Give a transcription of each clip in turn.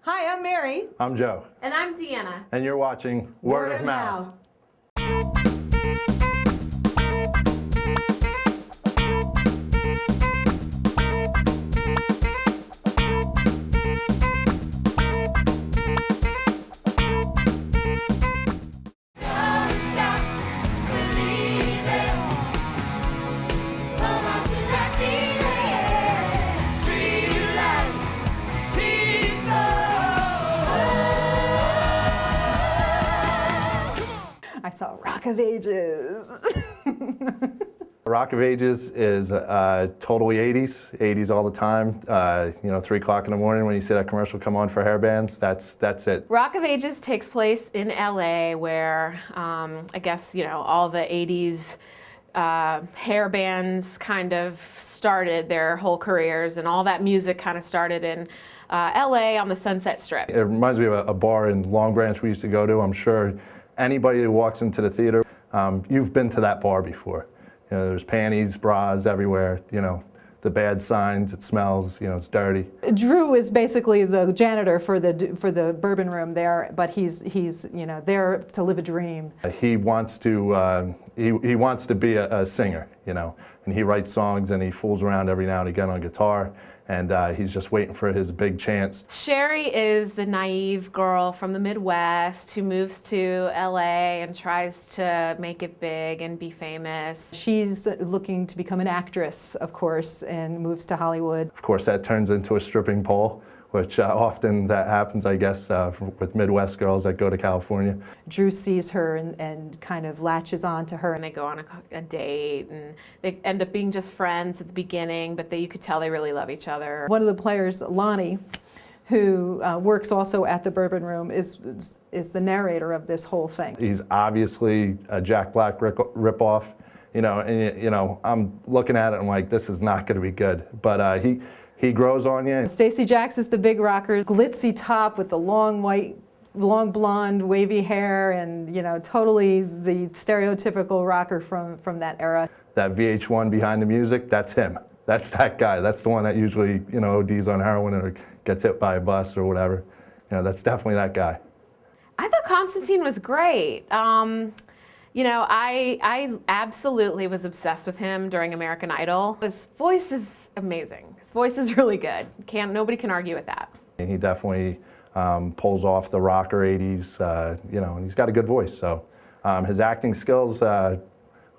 Hi, I'm Mary. I'm Joe. And I'm Deanna. And you're watching Word of Mouth. I saw Rock of Ages. Rock of Ages is totally 80s all the time. 3 o'clock in the morning when you see that commercial come on for hair bands, that's it. Rock of Ages takes place in LA where I guess, all the 80s hair bands kind of started their whole careers, and all that music kind of started in LA on the Sunset Strip. It reminds me of a bar in Long Branch we used to go to. I'm sure anybody who walks into the theater, you've been to that bar before. There's panties, bras everywhere, the bad signs, it smells, it's dirty. Drew is basically the janitor for the bourbon room there, but he's there to live a dream. He wants to he wants to be a singer, and he writes songs and he fools around every now and again on guitar, and he's just waiting for his big chance. Sherry is the naive girl from the Midwest who moves to LA and tries to make it big and be famous. She's looking to become an actress, of course, and moves to Hollywood. Of course, that turns into a stripping pole, which often that happens, I guess, with Midwest girls that go to California. Drew sees her and kind of latches on to her. And they go on a date, and they end up being just friends at the beginning, but you could tell they really love each other. One of the players, Lonnie, who works also at the Bourbon Room, is the narrator of this whole thing. He's obviously a Jack Black ripoff, and I'm looking at it and I'm like, this is not going to be good, but he grows on you. Stacey Jacks is the big rocker, glitzy top with the long blonde, wavy hair, and totally the stereotypical rocker from that era. That VH1 behind the music, that's him. That's that guy. That's the one that usually ODs on heroin or gets hit by a bus or whatever. That's definitely that guy. I thought Constantine was great. I absolutely was obsessed with him during American Idol. His voice is amazing. His voice is really good. Nobody can argue with that. And he definitely pulls off the rocker 80s, and he's got a good voice. So his acting skills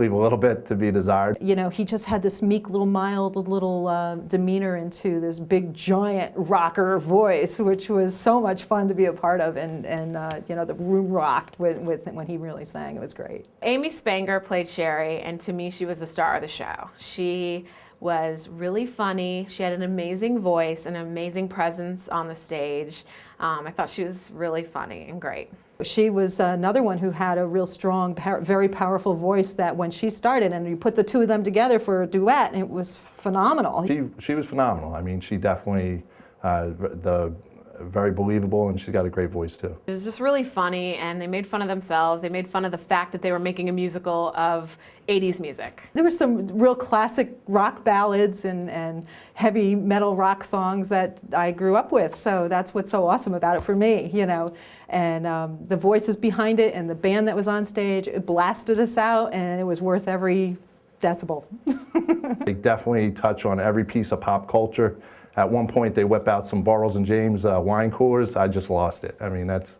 leave a little bit to be desired. He just had this meek little, mild little demeanor into this big, giant rocker voice, which was so much fun to be a part of, and the room rocked when he really sang. It was great. Amy Spanger played Sherry, and to me, she was the star of the show. She was really funny. She had an amazing voice, an amazing presence on the stage. I thought she was really funny and great. She was another one who had a real strong, very powerful voice that when she started, and you put the two of them together for a duet, and it was phenomenal. She was phenomenal. I mean, she definitely, very believable, and she's got a great voice too. It was just really funny, and they made fun of themselves. They made fun of the fact that they were making a musical of 80s music. There were some real classic rock ballads and heavy metal rock songs that I grew up with, so that's what's so awesome about it for me, And the voices behind it and the band that was on stage, it blasted us out, and it was worth every decibel. They definitely touch on every piece of pop culture. At one point, they whip out some Burroughs and James wine coolers. I just lost it. I mean, that's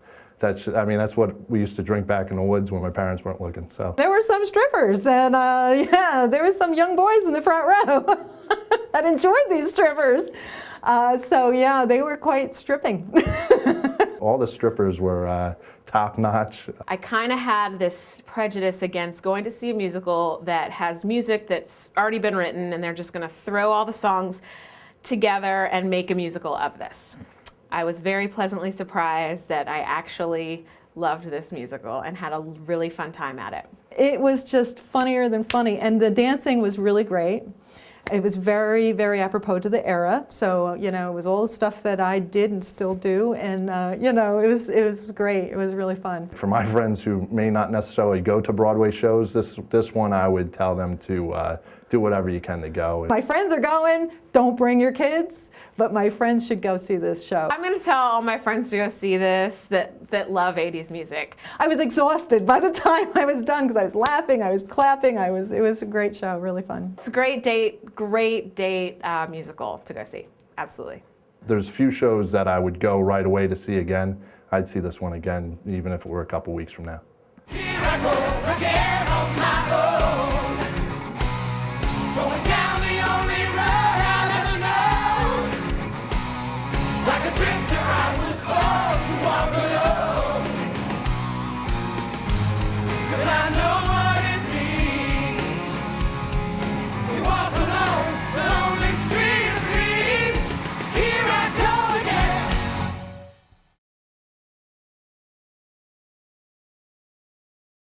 what we used to drink back in the woods when my parents weren't looking. So there were some strippers, and there were some young boys in the front row that enjoyed these strippers. They were quite stripping. All the strippers were top notch. I kind of had this prejudice against going to see a musical that has music that's already been written, and they're just going to throw all the songs together and make a musical of this. I was very pleasantly surprised that I actually loved this musical and had a really fun time at it. It was just funnier than funny, and the dancing was really great. It was very, very apropos to the era, so it was all the stuff that I did and still do, and it was great. It was really fun. For my friends who may not necessarily go to Broadway shows, this one I would tell them to do whatever you can to go. My friends are going, don't bring your kids, but my friends should go see this show. I'm going to tell all my friends to go see this that love 80s music. I was exhausted by the time I was done because I was laughing, I was clapping, it was a great show, really fun. It's a great date musical to go see. Absolutely. There's few shows that I would go right away to see again. I'd see this one again, even if it were a couple weeks from now. Here I go again on my own.